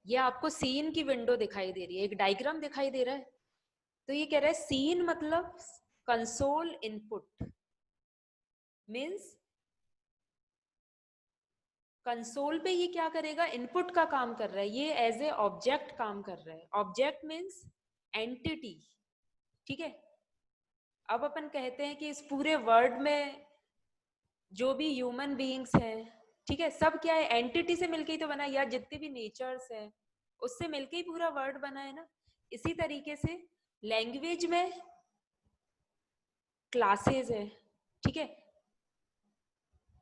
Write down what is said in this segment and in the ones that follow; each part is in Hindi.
ये आपको सीन की विंडो दिखाई दे रही है, एक डायग्राम दिखाई दे रहा है। तो ये कह रहा है सीन मतलब कंसोल इनपुट, मीन्स कंसोल पे ये क्या करेगा, इनपुट का काम कर रहा है, ये एज ए ऑब्जेक्ट काम कर रहा है। ऑब्जेक्ट मीन्स एंटिटी, ठीक है। अब अपन कहते हैं कि इस पूरे वर्ल्ड में जो भी ह्यूमन बीइंग्स हैं, ठीक है, सब क्या है, एंटिटी से मिलके ही तो बना है, या जितने भी नेचर्स है उससे मिलके ही पूरा वर्ल्ड बना है ना। इसी तरीके से लैंग्वेज में क्लासेस है, ठीक है,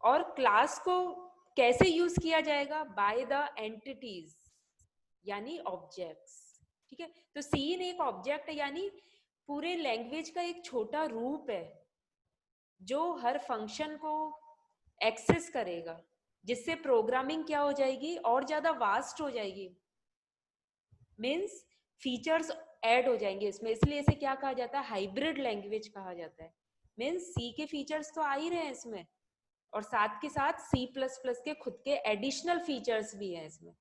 और क्लास को कैसे यूज किया जाएगा, बाय द एंटिटीज यानी ऑब्जेक्ट्स, ठीक है। तो सीन एक ऑब्जेक्ट है, यानी पूरे लैंग्वेज का एक छोटा रूप है जो हर फंक्शन को एक्सेस करेगा, जिससे प्रोग्रामिंग क्या हो जाएगी, और ज्यादा वास्ट हो जाएगी, मीन्स फीचर्स ऐड हो जाएंगे इसमें। इसलिए इसे क्या कहा जाता है, हाइब्रिड लैंग्वेज कहा जाता है। मीन्स सी के फीचर्स तो आ ही रहे हैं इसमें, और साथ के साथ सी प्लस प्लस के खुद के एडिशनल फीचर्स भी हैं इसमें।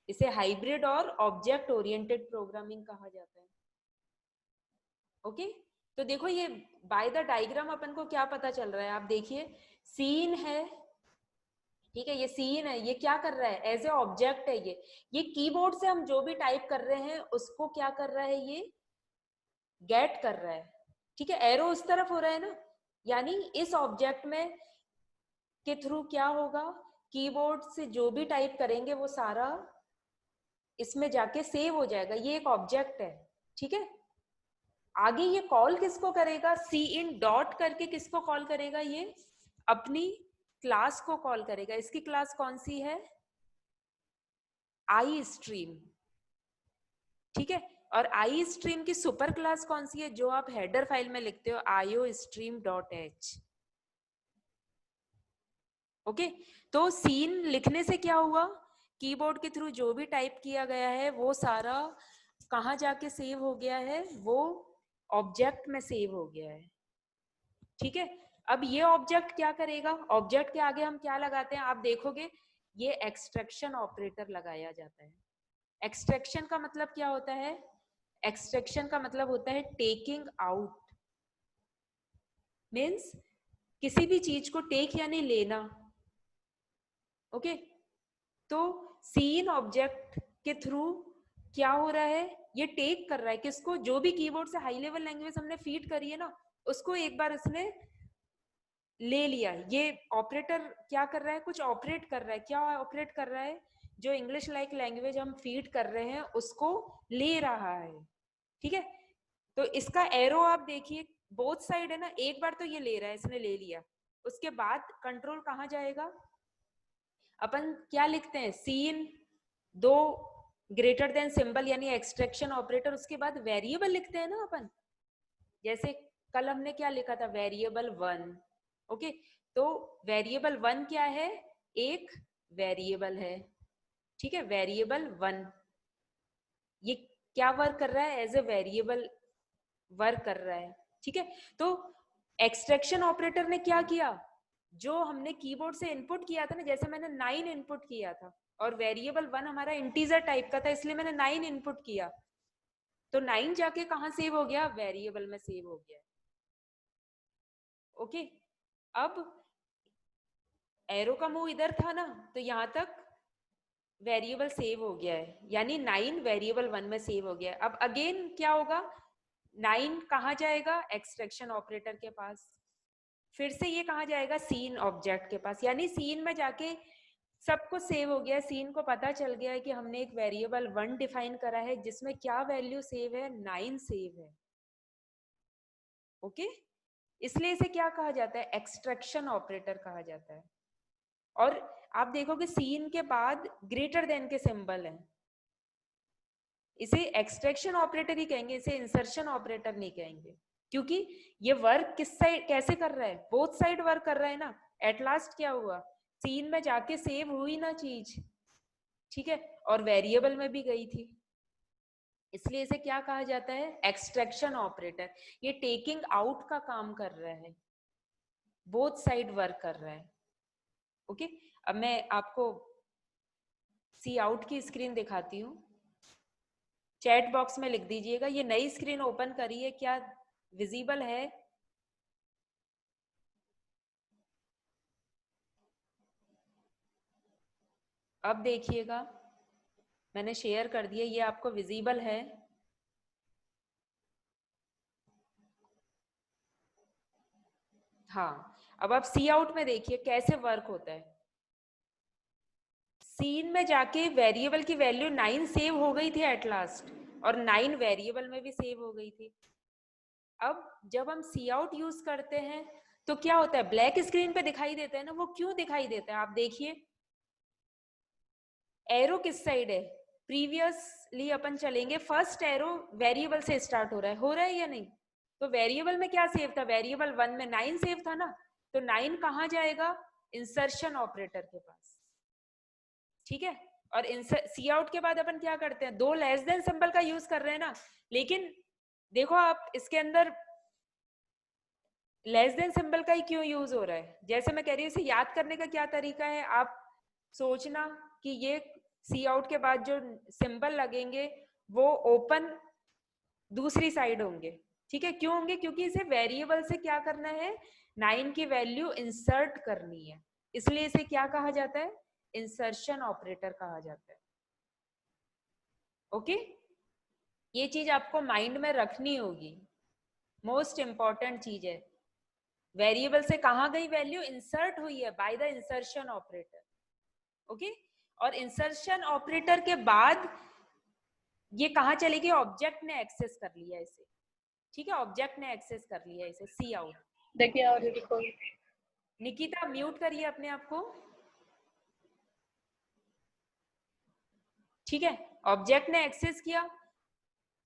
इसे हाइब्रिड और ऑब्जेक्ट ओरिएंटेड प्रोग्रामिंग कहा जाता है। ओके, तो देखो ये बाय द डायग्राम अपन को क्या पता चल रहा है, आप देखिए सीन है, ठीक है, ये सीन है, ये क्या कर रहा है, एज ए ऑब्जेक्ट है। ये कीबोर्ड से हम जो भी टाइप कर रहे हैं उसको क्या कर रहा है, ये गेट कर रहा है, ठीक है। एरो उस तरफ हो रहा है ना, यानी इस ऑब्जेक्ट में के थ्रू क्या होगा, कीबोर्ड से जो भी टाइप करेंगे वो सारा इसमें जाके सेव हो जाएगा। ये एक ऑब्जेक्ट है, ठीक है। आगे ये कॉल किसको करेगा, सी इन डॉट करके किसको कॉल करेगा, ये अपनी क्लास को कॉल करेगा। इसकी क्लास कौन सी है, आई स्ट्रीम, ठीक है। और आई स्ट्रीम की सुपर क्लास कौन सी है, जो आप हेडर फाइल में लिखते हो, IO stream dot H. Okay, तो सीन लिखने से क्या हुआ, कीबोर्ड के थ्रू जो भी टाइप किया गया है वो सारा कहाँ जाके सेव हो गया है, वो ऑब्जेक्ट में सेव हो गया है, ठीक है। अब ये ऑब्जेक्ट क्या करेगा, ऑब्जेक्ट के आगे हम क्या लगाते हैं, आप देखोगे ये एक्सट्रैक्शन ऑपरेटर लगाया जाता है। एक्सट्रैक्शन का मतलब क्या होता है, एक्सट्रैक्शन का मतलब होता है टेकिंग आउट, मीन्स किसी भी चीज को टेक यानी लेना। ओके, तो सीन ऑब्जेक्ट के थ्रू क्या हो रहा है, ये टेक कर रहा है किसको, जो भी कीबोर्ड से हाई लेवल लैंग्वेज हमने फीड करी है ना, उसको एक बार इसने ले लिया। ये ऑपरेटर क्या कर रहा है, कुछ ऑपरेट कर रहा है, क्या ऑपरेट कर रहा है, जो इंग्लिश लाइक लैंग्वेज हम फीड कर रहे हैं उसको ले रहा है, ठीक है। तो इसका एरो आप देखिए, बोथ साइड है ना, एक बार तो ये ले रहा है, इसने ले लिया, उसके बाद कंट्रोल कहाँ जाएगा, अपन क्या लिखते हैं, सीन दो ग्रेटर देन सिंबल यानी एक्सट्रैक्शन ऑपरेटर, उसके बाद वेरिएबल लिखते हैं ना अपन। जैसे कल हमने क्या लिखा था, वेरिएबल वन। ओके, तो वेरिएबल वन क्या है, एक वेरिएबल है, ठीक है, वेरिएबल वन ये क्या वर्क कर रहा है, एज ए वेरिएबल वर्क कर रहा है, ठीक है। तो एक्सट्रैक्शन ऑपरेटर ने क्या किया, जो हमने कीबोर्ड से इनपुट किया था ना, जैसे मैंने 9 इनपुट किया था, और वेरिएबल वन हमारा इंटीजर टाइप का था, इसलिए मैंने 9 इनपुट किया, तो 9 जाके कहाँ सेव हो गया, वेरिएबल में सेव हो गया। ओके, अब एरो का मूव इधर था ना, तो यहां तक वेरिएबल सेव हो गया है, यानी 9 वेरिएबल वन में सेव हो गया है। अब अगेन क्या होगा, 9 कहाँ जाएगा, एक्सट्रैक्शन ऑपरेटर के पास, फिर से ये कहाँ जाएगा, सीन ऑब्जेक्ट के पास, यानी सीन में जाके सब कुछ सेव हो गया है। सीन को पता चल गया है कि हमने एक वेरिएबल वन डिफाइन करा है जिसमें क्या वैल्यू सेव है, 9 सेव है। ओके, इसलिए इसे क्या कहा जाता है, एक्सट्रैक्शन ऑपरेटर कहा जाता है। और आप देखोगे सीन के बाद ग्रेटर देन के सिंबल है, इसे एक्सट्रैक्शन ऑपरेटर ही कहेंगे, इसे इंसर्शन ऑपरेटर नहीं कहेंगे, क्योंकि ये वर्क किस साइड कैसे कर रहा है, बोथ साइड वर्क कर रहा है ना। एट लास्ट क्या हुआ, सीन में जाके सेव हुई ना चीज, ठीक है, और वेरिएबल में भी गई थी, इसलिए इसे क्या कहा जाता है, एक्सट्रैक्शन ऑपरेटर। ये टेकिंग आउट का काम कर रहा है, बोथ साइड वर्क कर रहा है। ओके, अब मैं आपको सी आउट की स्क्रीन दिखाती हूँ, चैट बॉक्स में लिख दीजिएगा। ये नई स्क्रीन ओपन करी है, क्या विजिबल है? अब देखिएगा, मैंने शेयर कर दिया, ये आपको विजिबल है? हाँ, अब आप सी आउट में देखिए कैसे वर्क होता है। सीन में जाके वेरिएबल की वैल्यू 9 सेव हो गई थी एट लास्ट, और 9 वेरिएबल में भी सेव हो गई थी। अब जब हम सी आउट यूज करते हैं तो क्या होता है, ब्लैक स्क्रीन पे दिखाई देता है ना। वो क्यों दिखाई देता है, आप देखिए एरो किस साइड है। प्रीवियसली अपन चलेंगे, फर्स्ट एरो वेरिएबल से स्टार्ट हो रहा है या नहीं? तो वेरिएबल में क्या सेव था, वेरिएबल 1 में 9 सेव था ना, तो 9 कहाँ जाएगा, इंसर्शन ऑपरेटर के पास। ठीक है, और सी आउट के बाद अपन क्या करते हैं, दो लेस देन सिंबल का यूज कर रहे हैं ना। लेकिन देखो आप इसके अंदर लेस देन सिंबल का ही क्यों यूज हो रहा है, जैसे मैं कह रही हूँ, इसे याद करने का क्या तरीका है, आप सोचना कि ये सी आउट के बाद जो सिंबल लगेंगे वो ओपन दूसरी साइड होंगे। ठीक है, क्यों होंगे, क्योंकि इसे वेरिएबल से क्या करना है, 9 की वैल्यू इंसर्ट करनी है, इसलिए इसे क्या कहा जाता है, इंसर्शन ऑपरेटर कहा जाता है। ओके, ये चीज आपको माइंड में रखनी होगी, मोस्ट इंपॉर्टेंट चीज है। वेरिएबल से कहाँ गई वैल्यू, इंसर्ट हुई है by the insertion operator. Okay, और इंसर्शन ऑपरेटर के बाद ये कहाँ चलेगी, ऑब्जेक्ट ने एक्सेस कर लिया इसे। ठीक है, ऑब्जेक्ट ने एक्सेस कर लिया इसे, सी आउट। देखिए और निकिता म्यूट करिए अपने आप को। ठीक है, ऑब्जेक्ट ने एक्सेस किया।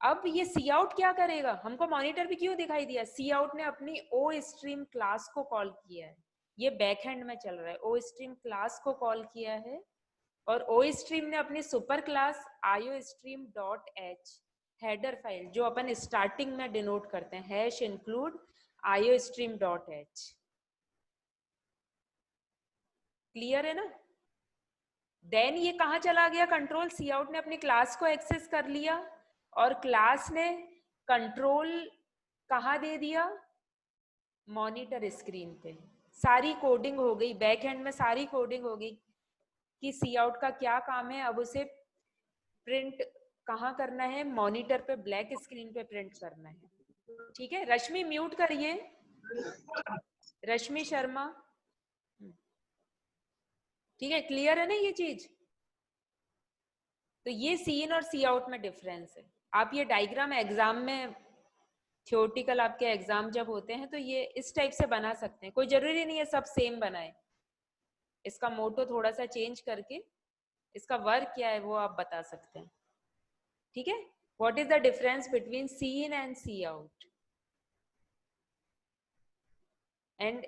अब ये सी आउट क्या करेगा, हमको मॉनिटर पे क्यों दिखाई दिया, सी आउट ने अपनी ओ स्ट्रीम क्लास को कॉल किया है। ये बैकएंड में चल रहा है, ओ स्ट्रीम क्लास को कॉल किया है, और ओ स्ट्रीम ने अपनी सुपर क्लास आयो stream dot H header file, जो अपन स्टार्टिंग में डिनोट करते हैं hash include iostream dot H. Clear है ना? देन ये कहाँ चला गया, कंट्रोल, सी आउट ने अपनी क्लास को एक्सेस कर लिया, और क्लास ने कंट्रोल कहाँ दे दिया, मॉनिटर स्क्रीन पे। सारी कोडिंग हो गई, बैक एंड में सारी कोडिंग हो गई कि सी आउट का क्या काम है, अब उसे प्रिंट कहाँ करना है, मॉनिटर पे ब्लैक स्क्रीन पे प्रिंट करना है। ठीक है, रश्मि म्यूट करिए, रश्मि शर्मा। ठीक है, क्लियर है ना ये चीज? तो ये सी इन और सी आउट में डिफरेंस है। आप ये डायग्राम एग्जाम में, थियोरटिकल आपके एग्जाम जब होते हैं तो ये इस टाइप से बना सकते हैं, कोई जरूरी नहीं है सब सेम बनाए। इसका मोटो थोड़ा सा चेंज करके इसका वर्क क्या है वो आप बता सकते हैं। ठीक है, what is the difference between C in and C out? And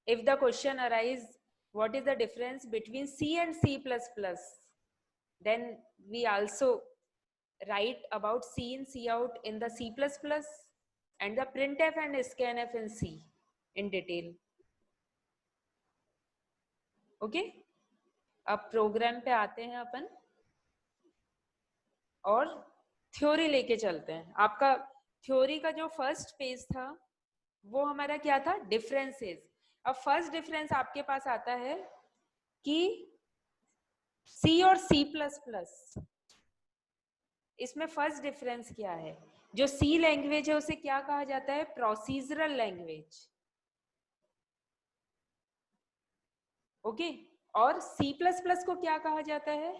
if the question arise, what is the difference between C and C++? Then we also write about C in, C out in the C++ and the printf and scanf in C in detail. Okay? अब प्रोग्राम पे आते हैं अपन और थ्योरी लेके चलते हैं। आपका थ्योरी का जो फर्स्ट पेज था वो हमारा क्या था, डिफरेंसेस। अब फर्स्ट डिफरेंस आपके पास आता है कि सी और सी प्लस प्लस, इसमें फर्स्ट डिफरेंस क्या है, जो सी लैंग्वेज है उसे क्या कहा जाता है, प्रोसीजरल लैंग्वेज। ओके, और सी प्लस प्लस को क्या कहा जाता है,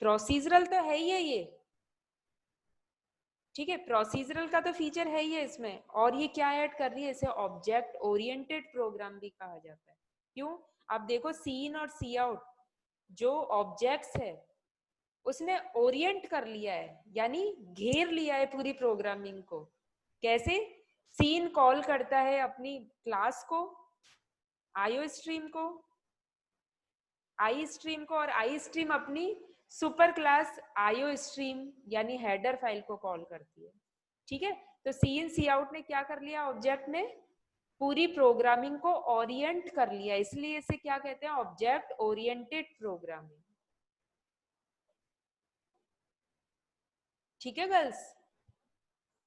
प्रोसीजरल तो है ही है ये। ठीक है, प्रोसीजरल का तो फीचर है ही है इसमें, और ये क्या ऐड कर रही है, इसे ऑब्जेक्ट ओरिएंटेड प्रोग्राम भी कहा जाता है। क्यों, आप देखो सी इन और सी आउट, जो ऑब्जेक्ट्स है उसने ओरिएंट कर लिया है, यानी घेर लिया है पूरी प्रोग्रामिंग को। कैसे, सीन कॉल करता है अपनी क्लास को, आईओ स्ट्रीम को, आई स्ट्रीम को, और आई स्ट्रीम अपनी सुपर क्लास आईओ स्ट्रीम यानी हेडर फाइल को कॉल करती है। ठीक है, तो सी इन सी आउट ने क्या कर लिया, ऑब्जेक्ट ने पूरी प्रोग्रामिंग को ओरिएंट कर लिया, इसलिए इसे क्या कहते हैं, ऑब्जेक्ट ओरिएंटेड प्रोग्रामिंग। ठीक है गर्ल्स,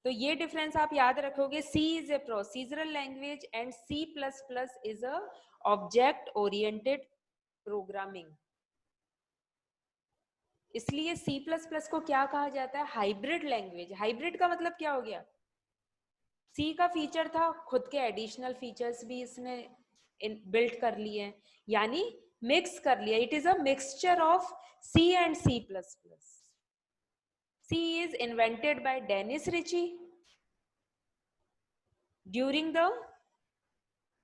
तो ये डिफरेंस आप याद रखोगे। C is a procedural language and C plus plus is a object oriented programming. इसलिए सी प्लस प्लस को क्या कहा जाता है? Hybrid language. हाइब्रिड का मतलब क्या हो गया? सी का फीचर था, खुद के एडिशनल फीचर्स भी इसने बिल्ट कर लिए हैं, यानी मिक्स कर लिया। It is a mixture of C and C plus plus. C is invented by Dennis Ritchie during the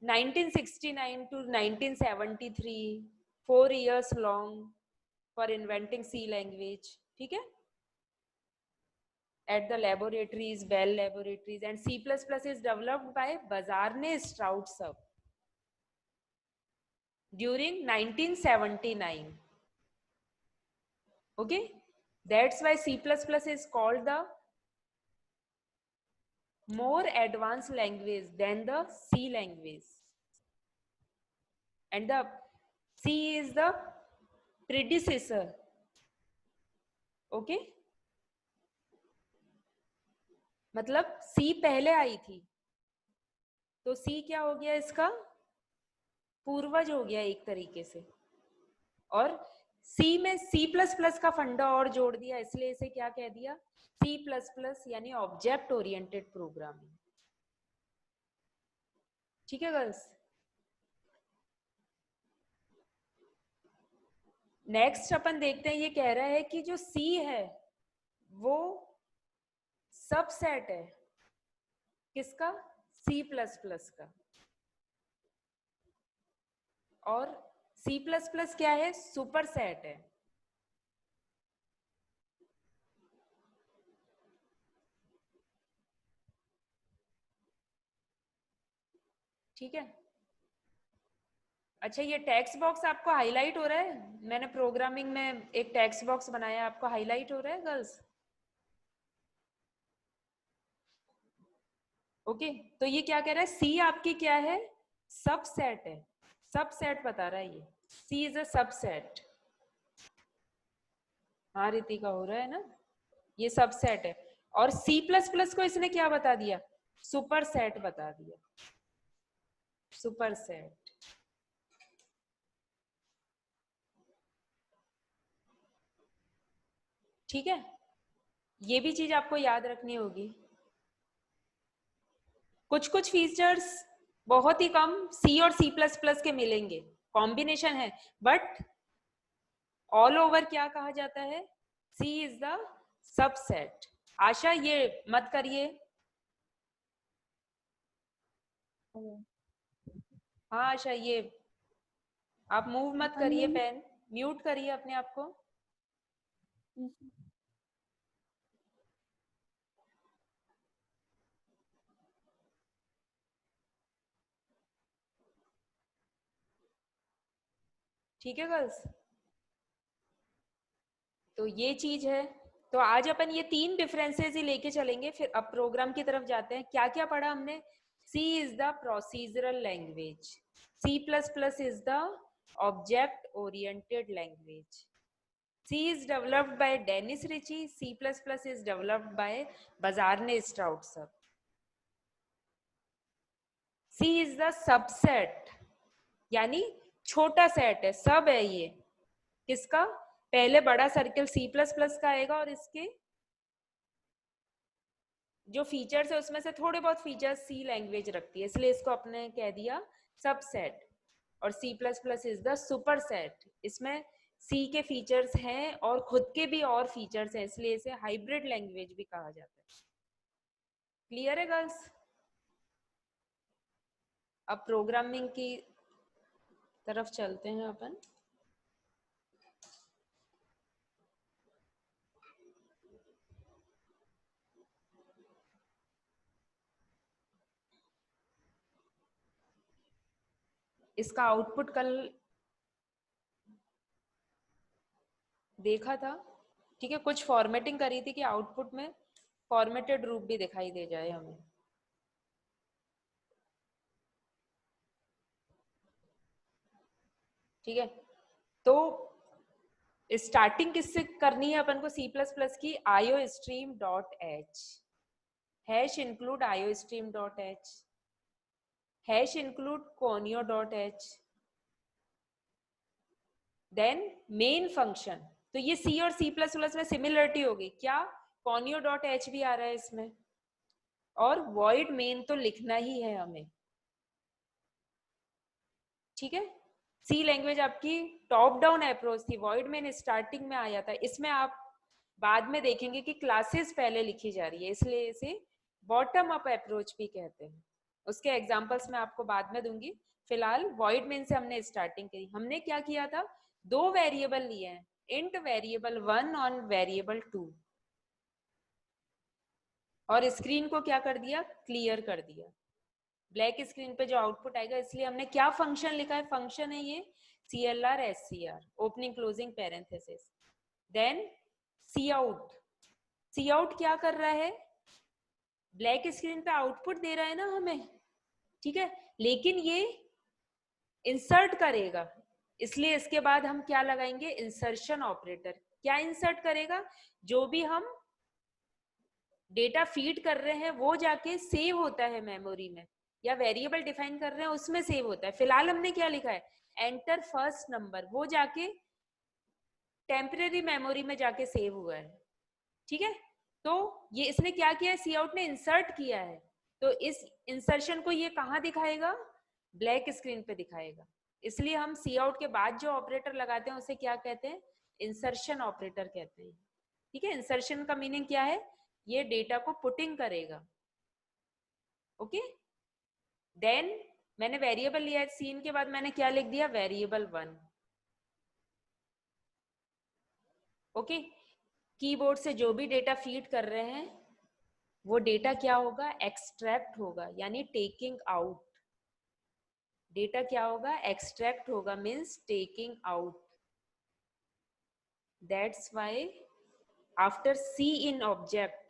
1969 to 1973, 4 years long for inventing C language. ठीक है, at the laboratories, Bell Laboratories, and C++ is developed by Bazarne Stroud during 1979. Okay, that's why C++ is called the more advanced language than the C language, and the C is the predecessor. Okay, मतलब सी पहले आई थी, तो सी क्या हो गया? इसका पूर्वज हो गया एक तरीके से। और सी में सी प्लस प्लस का फंडा और जोड़ दिया, इसलिए इसे क्या कह दिया? सी प्लस प्लस, यानी ऑब्जेक्ट ओरिएंटेड प्रोग्रामिंग। ठीक है गर्ल्स, नेक्स्ट अपन देखते हैं। ये कह रहा है कि जो सी है वो सबसेट है किसका? सी प्लस प्लस का। और सी प्लस प्लस क्या है? सुपर सेट है। ठीक है, अच्छा ये टेक्स्ट बॉक्स आपको हाईलाइट हो रहा है? मैंने प्रोग्रामिंग में एक टेक्स्ट बॉक्स बनाया, आपको हाईलाइट हो रहा है गर्ल्स? ओके, तो ये क्या कह रहा है? सी आपकी क्या है? सबसेट है। सबसेट बता रहा है ये, सी इज अ सबसेट। हाँ रितिका, हो रहा है ना? ये सबसेट है। और सी प्लस प्लस को इसने क्या बता दिया? सुपर सेट बता दिया। Super set. ठीक है, ये भी चीज आपको याद रखनी होगी। कुछ कुछ फीचर्स बहुत ही कम सी और सी प्लस प्लस के मिलेंगे, कॉम्बिनेशन है, बट ऑल ओवर क्या कहा जाता है? सी इज द सबसेट। आशा ये मत करिए। हाँ आशा, ये आप मूव मत हाँ करिए, मैम। पेन म्यूट करिए अपने आप को। ठीक है गर्ल्स, तो ये चीज है। तो आज अपन ये तीन डिफरेंसेस ही लेके चलेंगे, फिर अब प्रोग्राम की तरफ जाते हैं। क्या क्या पढ़ा हमने? C is the procedural language, C plus plus is the object oriented language, C is developed by Dennis Ritchie, C++ is developed by Bazarne Stroud. C is the subset, यानी छोटा सेट है, सब है ये किसका? पहले बड़ा सर्कल C++ का आएगा और इसके जो फीचर्स है उसमें से थोड़े बहुत फीचर्स सी लैंग्वेज रखती है, इसलिए इसको अपने कह दिया सबसेट। और C plus plus is the super set, इसमें सी के फीचर्स हैं और खुद के भी और फीचर्स हैं, इसलिए इसे हाइब्रिड लैंग्वेज भी कहा जाता है। क्लियर है गर्ल्स? अब प्रोग्रामिंग की तरफ चलते हैं अपन। इसका आउटपुट कल देखा था। ठीक है, कुछ फॉर्मेटिंग करी थी कि आउटपुट में फॉर्मेटेड रूप भी दिखाई दे जाए हमें। ठीक है, तो स्टार्टिंग किससे करनी है अपन को सी प्लस प्लस की, iostream dot H, hash include iostream dot H, hash include conio dot H, then main function. तो ये सी और सी प्लस प्लस में सिमिलरिटी होगी क्या, कोनियो डॉट एच भी आ रहा है इसमें, और वॉइड मेन तो लिखना ही है हमें, ठीक है। सी लैंग्वेज आपकी टॉप डाउन अप्रोच थी, वॉइड मेन स्टार्टिंग में आया था, इसमें आप बाद में देखेंगे कि क्लासेस पहले लिखी जा रही है, इसलिए इसे बॉटम अप अप्रोच भी कहते हैं। उसके एग्जांपल्स मैं आपको बाद में दूंगी, फिलहाल वॉइड मेन से हमने स्टार्टिंग करी। हमने क्या किया था, दो वेरिएबल लिए हैं, इंट वेरिएबल 1 और वेरिएबल 2, और स्क्रीन को क्या कर दिया, क्लियर कर दिया, ब्लैक स्क्रीन पे जो आउटपुट आएगा। इसलिए हमने क्या फंक्शन लिखा है, फंक्शन है ये CLR SCR, opening closing parenthesis, then cout. Cout क्या कर रहा है, ब्लैक स्क्रीन पे आउटपुट दे रहा है ना हमें, ठीक है, लेकिन ये इंसर्ट करेगा, इसलिए इसके बाद हम क्या लगाएंगे, इंसर्शन ऑपरेटर। क्या इंसर्ट करेगा, जो भी हम डेटा फीड कर रहे हैं वो जाके सेव होता है मेमोरी में, या वेरिएबल डिफाइन कर रहे हैं उसमें सेव होता है। फिलहाल हमने क्या लिखा है, एंटर फर्स्ट नंबर, वो जाके टेम्परेरी मेमोरी में जाके सेव हुआ है, ठीक है। तो ये इसने क्या किया है, सी आउट ने इंसर्ट किया है, तो इस इंसर्शन को ये कहाँ दिखाएगा, ब्लैक स्क्रीन पे दिखाएगा। इसलिए हम सी आउट के बाद जो ऑपरेटर लगाते हैं उसे क्या कहते हैं, इंसर्शन ऑपरेटर कहते हैं, ठीक है। इंसर्शन का मीनिंग क्या है, ये डेटा को पुटिंग करेगा, ओके। देन मैंने वेरिएबल लिया है, सीन के बाद मैंने क्या लिख दिया, वेरिएबल 1, ओके। कीबोर्ड से जो भी डेटा फीड कर रहे हैं वो डेटा क्या होगा, एक्सट्रैक्ट होगा, यानी टेकिंग आउट। डेटा क्या होगा, एक्सट्रैक्ट होगा, means taking out. That's why after C in object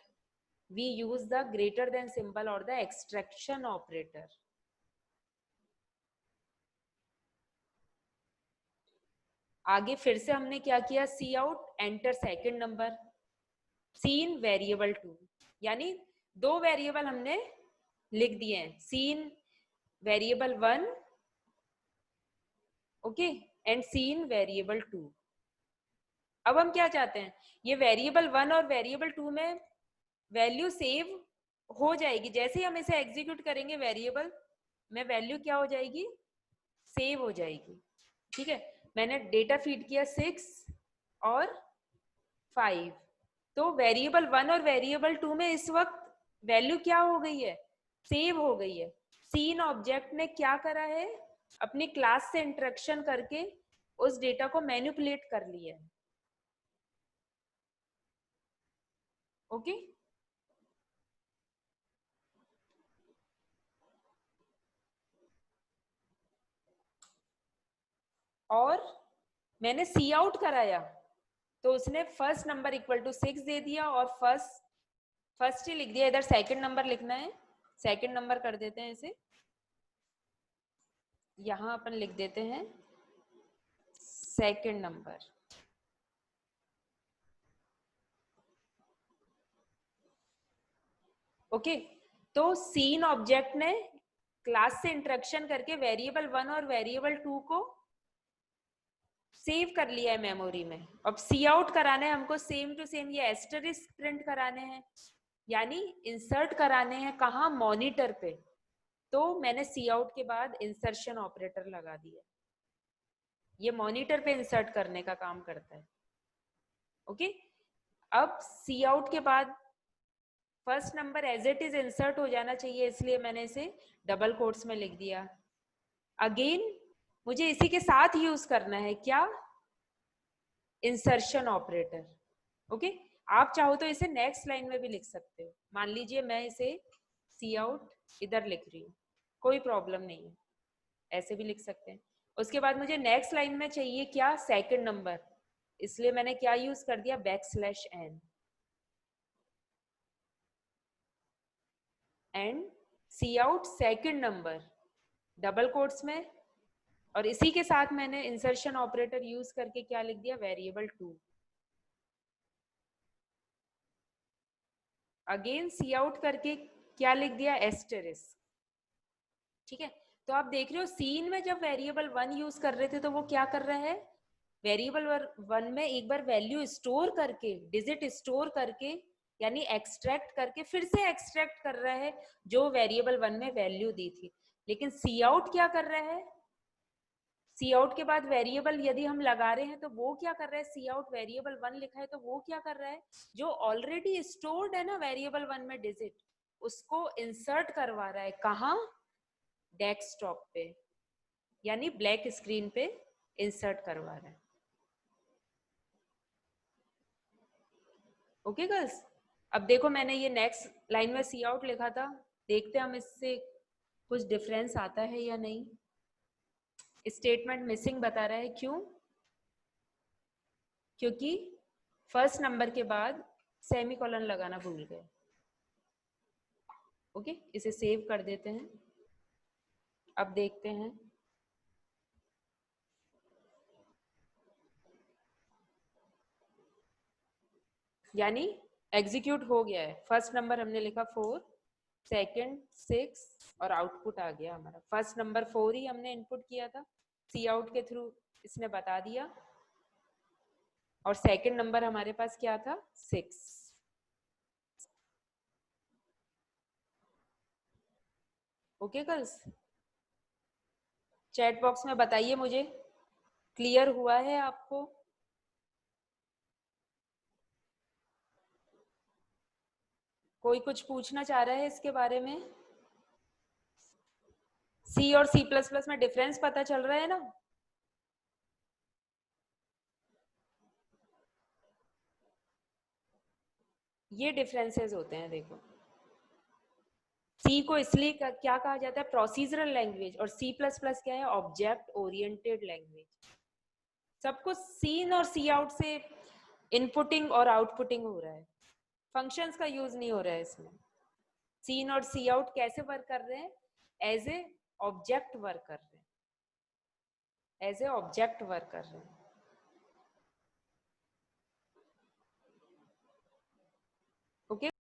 we use the greater than symbol or the extraction operator. आगे फिर से हमने क्या किया, cout enter second number, cin variable 2, यानी दो वेरिएबल हमने लिख दिए हैं, cin variable 1, okay, and cin variable 2। अब हम क्या चाहते हैं, ये वेरिएबल 1 और वेरिएबल 2 में वैल्यू सेव हो जाएगी, जैसे ही हम इसे एग्जीक्यूट करेंगे वेरिएबल में वैल्यू क्या हो जाएगी, सेव हो जाएगी, ठीक है। मैंने डेटा फीड किया 6 और 5, तो वेरिएबल 1 और वेरिएबल 2 में इस वक्त वैल्यू क्या हो गई है, सेव हो गई है। सीन ऑब्जेक्ट ने क्या करा है, अपनी क्लास से इंटरेक्शन करके उस डेटा को मैनिपुलेट कर लिया है, ओके। और मैंने सी आउट कराया तो उसने फर्स्ट नंबर इक्वल टू 6 दे दिया, और फर्स्ट ही लिख दिया, इधर सेकंड नंबर लिखना है, सेकंड नंबर कर देते हैं इसे, यहां अपन लिख देते हैं सेकंड नंबर, ओके। तो सीन ऑब्जेक्ट ने क्लास से इंटरेक्शन करके वेरिएबल 1 और वेरिएबल 2 को सेव कर लिया है मेमोरी में। अब सी आउट कराने हैं हमको, सेम टू सेम ये एस्टरिस्क प्रिंट कराने हैं, यानी इंसर्ट कराने हैं, कहाँ, मॉनिटर पे। तो मैंने सी आउट के बाद इंसर्शन ऑपरेटर लगा दिया, ये मॉनिटर पे इंसर्ट करने का काम करता है, ओके। अब सी आउट के बाद first number as it is insert हो जाना चाहिए, इसलिए मैंने इसे डबल कोट्स में लिख दिया। अगेन मुझे इसी के साथ यूज करना है क्या, इंसर्शन ऑपरेटर, ओके। आप चाहो तो इसे नेक्स्ट लाइन में भी लिख सकते हो, मान लीजिए मैं इसे सी आउट इधर लिख रही हूँ, कोई प्रॉब्लम नहीं है, ऐसे भी लिख सकते हैं। उसके बाद मुझे नेक्स्ट लाइन में चाहिए क्या, सेकंड नंबर, इसलिए मैंने क्या यूज कर दिया, backslash n, and C out second number double quotes में और इसी के साथ मैंने इंसर्शन ऑपरेटर यूज करके क्या लिख दिया, वेरिएबल 2। अगेन सी आउट करके क्या लिख दिया, एस्टेरिस्क। ठीक है, तो आप देख रहे हो सीन में जब वेरिएबल 1 यूज कर रहे थे तो वो क्या कर रहा है, वेरिएबल 1 में एक बार वैल्यू स्टोर करके, डिजिट स्टोर करके, यानी एक्सट्रैक्ट करके फिर से एक्सट्रैक्ट कर रहा है जो वेरिएबल 1 में वैल्यू दी थी। लेकिन सी आउट क्या कर रहा है, सी आउट के बाद वेरिएबल यदि हम लगा रहे हैं तो वो क्या कर रहा है, सी आउट वेरिएबल 1 लिखा है तो वो क्या कर रहा है, जो ऑलरेडी स्टोर्ड है ना वेरिएबल 1 में डिजिट, उसको इंसर्ट करवा रहा है कहाँ, डेस्कटॉप पे, यानी ब्लैक स्क्रीन पे इंसर्ट करवा रहा है। ओके गर्ल्स, अब देखो मैंने ये नेक्स्ट लाइन में सी आउट लिखा था, देखते हैं हम इससे कुछ डिफरेंस आता है या नहीं। स्टेटमेंट मिसिंग बता रहा है, क्यों, क्योंकि फर्स्ट नंबर के बाद सेमीकोलन लगाना भूल गए। ओके, इसे सेव कर देते हैं। अब देखते हैं, यानी एग्जीक्यूट हो गया है। फर्स्ट नंबर हमने लिखा 4, सेकंड 6 और आउटपुट आ गया हमारा। फर्स्ट नंबर 4 ही हमने इनपुट किया था, सी आउट के थ्रू इसने बता दिया, और सेकंड नंबर हमारे पास क्या था, 6। ओके गर्ल्स, चैट बॉक्स में बताइए मुझे क्लियर हुआ है आपको। कोई कुछ पूछना चाह रहा है इसके बारे में, सी और सी प्लस प्लस में डिफरेंस पता चल रहा है ना। ये डिफरेंसेस होते हैं, देखो सी को इसलिए क्या कहा जाता है, प्रोसीजरल लैंग्वेज, और सी प्लस प्लस क्या है, ऑब्जेक्ट ओरिएंटेड लैंग्वेज। सबको सीन और सी आउट से इनपुटिंग और आउटपुटिंग हो रहा है, फंक्शंस का यूज नहीं हो रहा है इसमें। सीन और सी आउट कैसे वर्क कर रहे हैं, एज ए ऑब्जेक्ट वर्क कर रहे हैं, एज ए ऑब्जेक्ट वर्क कर रहे हैं।